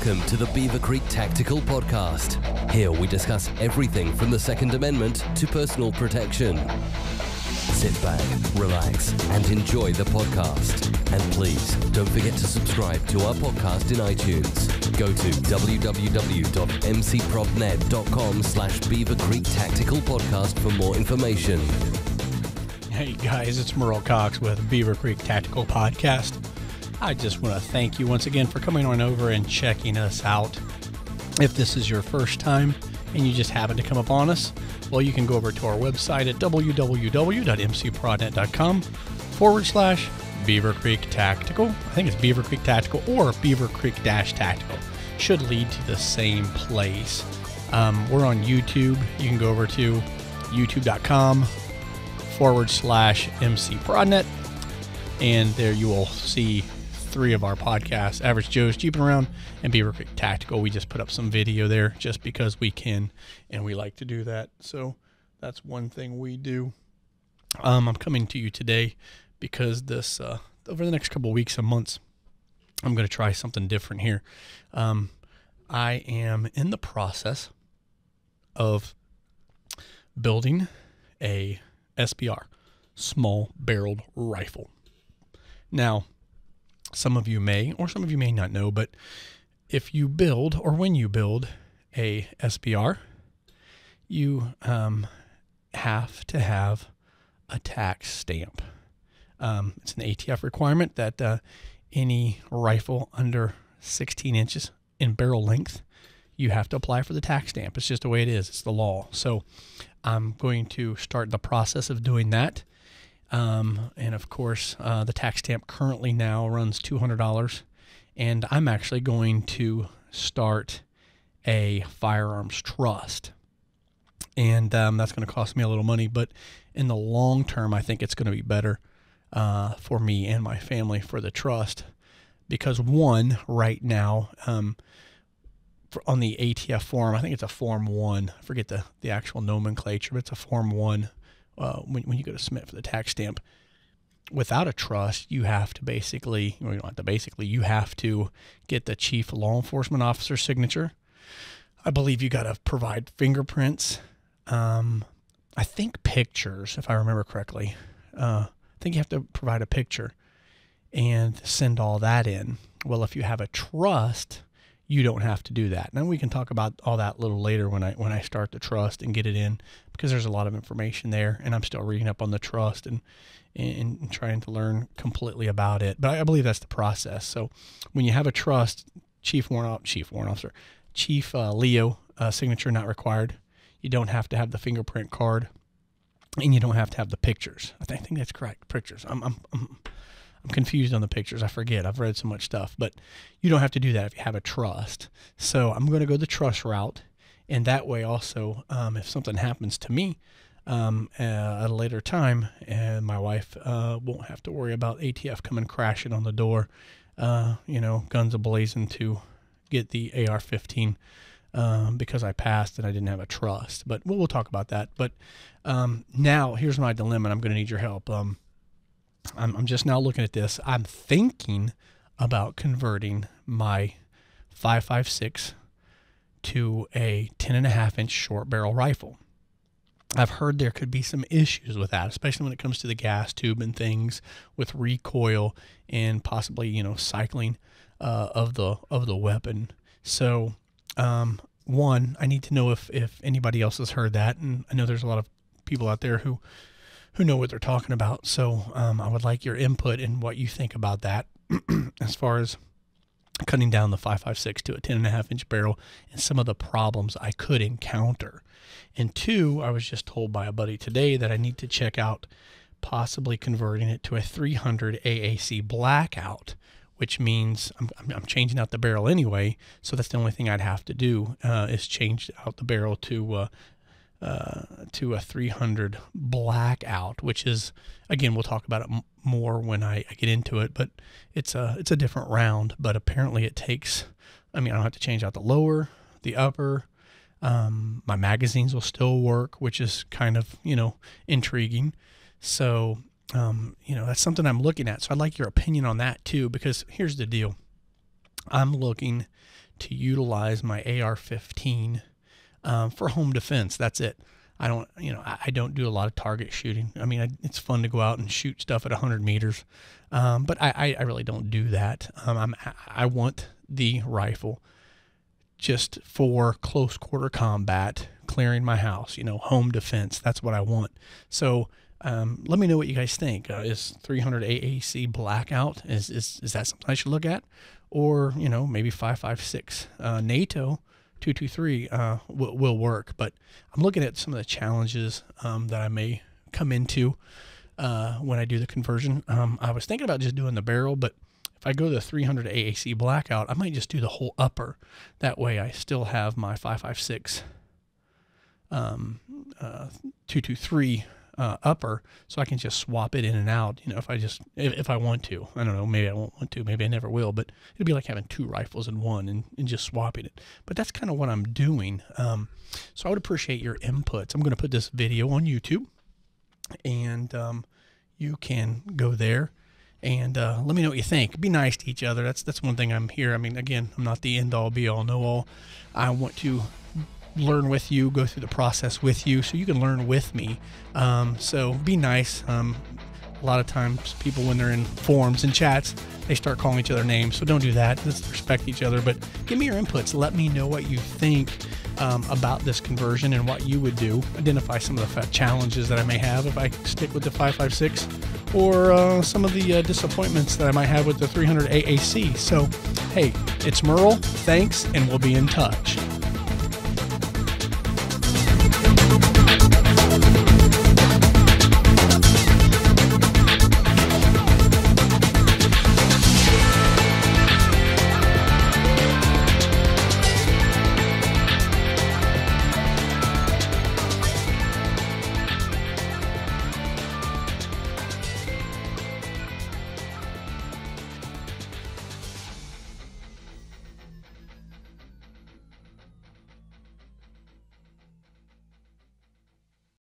Welcome to the Beavercreek Tactical Podcast. Here we discuss everything from the Second Amendment to personal protection. Sit back, relax, and enjoy the podcast. And please, don't forget to subscribe to our podcast in iTunes. Go to www.mcprodnet.com/Beavercreek Tactical Podcast for more information. Hey guys, it's Merle Cox with Beavercreek Tactical Podcast. I just want to thank you once again for coming on over and checking us out. If this is your first time and you just happen to come upon us, well, you can go over to our website at www.mcprodnet.com/Beavercreek Tactical. I think it's Beavercreek Tactical or Beavercreek-Tactical. Should lead to the same place. We're on YouTube. You can go over to youtube.com/MCProdnet, and there you will see 3 of our podcasts, Average Joe's Jeeping Around and Beavercreek Tactical. We just put up some video there just because we can, and we like to do that. So that's one thing we do. I'm coming to you today because this over the next couple of weeks and months, I'm going to try something different here. I am in the process of building a SBR, small barreled rifle. Now, some of you may, or some of you may not know, but if you build, or when you build a SBR, you have to have a tax stamp. It's an ATF requirement that any rifle under 16 inches in barrel length, you have to apply for the tax stamp. It's just the way it is. It's the law. So I'm going to start the process of doing that. And of course, the tax stamp currently now runs $200, and I'm actually going to start a firearms trust. And that's going to cost me a little money, but in the long term, I think it's going to be better for me and my family for the trust, because one, right now, on the ATF form, I think it's a Form 1. I forget the actual nomenclature, but it's a Form 1. When you go to submit for the tax stamp, without a trust, you have to basically, well, you don't have to basically, you have to get the chief law enforcement officer's signature. I believe you got to provide fingerprints. I think pictures, if I remember correctly. I think you have to provide a picture and send all that in. Well, if you have a trust, you don't have to do that. Now we can talk about all that a little later when I start the trust and get it in, because there's a lot of information there, and I'm still reading up on the trust and trying to learn completely about it. But I believe that's the process. So when you have a trust, Chief Leo signature not required. You don't have to have the fingerprint card, and you don't have to have the pictures. I think that's correct. Pictures. I'm confused on the pictures. I forget. I've read so much stuff, but you don't have to do that if you have a trust. So I'm going to go the trust route, and that way also, if something happens to me at a later time, and my wife won't have to worry about ATF coming crashing on the door, guns ablazing to get the AR-15 because I passed and I didn't have a trust. But we'll talk about that. But now here's my dilemma, and I'm going to need your help. I'm just now looking at this. I'm thinking about converting my 5.56 to a 10.5-inch short barrel rifle. I've heard there could be some issues with that, especially when it comes to the gas tube and things with recoil and possibly, cycling of the weapon. So, one, I need to know if anybody else has heard that, and I know there's a lot of people out there who know what they're talking about. So I would like your input in what you think about that as far as cutting down the 5.56 to a 10.5-inch barrel and some of the problems I could encounter. And 2, I was just told by a buddy today that I need to check out possibly converting it to a 300 AAC Blackout, which means I'm changing out the barrel anyway. So that's the only thing I'd have to do is change out the barrel to a 300 Blackout, which is, again, we'll talk about it more when I get into it, but it's a different round. But apparently it takes, I don't have to change out the lower, the upper. My magazines will still work, which is kind of, intriguing. So, that's something I'm looking at. So I'd like your opinion on that too, because here's the deal. I'm looking to utilize my AR-15 for home defense. That's it. I don't do a lot of target shooting. I mean, it's fun to go out and shoot stuff at 100 meters, but I really don't do that. I want the rifle just for close quarter combat, clearing my house, home defense. That's what I want. So let me know what you guys think. Is 300 AAC Blackout, is that something I should look at? Or, maybe 5.56 NATO 223 will work. But I'm looking at some of the challenges that I may come into when I do the conversion. I was thinking about just doing the barrel, but if I go to the 300 AAC Blackout, I might just do the whole upper. That way I still have my 5.56 223 upper, so I can just swap it in and out, if I want to. I don't know, maybe I won't want to, maybe I never will, but it'd be like having two rifles in one and just swapping it. But that's kind of what I'm doing. So I would appreciate your inputs. I'm going to put this video on YouTube, and you can go there and let me know what you think. Be nice to each other. That's one thing I'm here. I mean, again, I'm not the end-all, be-all, know-all. I want to learn with you, go through the process with you, so you can learn with me. So be nice. A lot of times people, when they're in forums and chats, they start calling each other names. So don't do that. Let's respect each other. But give me your inputs. Let me know what you think about this conversion and what you would do. Identify some of the challenges that I may have if I stick with the 5.56, or some of the disappointments that I might have with the 300 AAC. So, hey, it's Merle. Thanks, and we'll be in touch.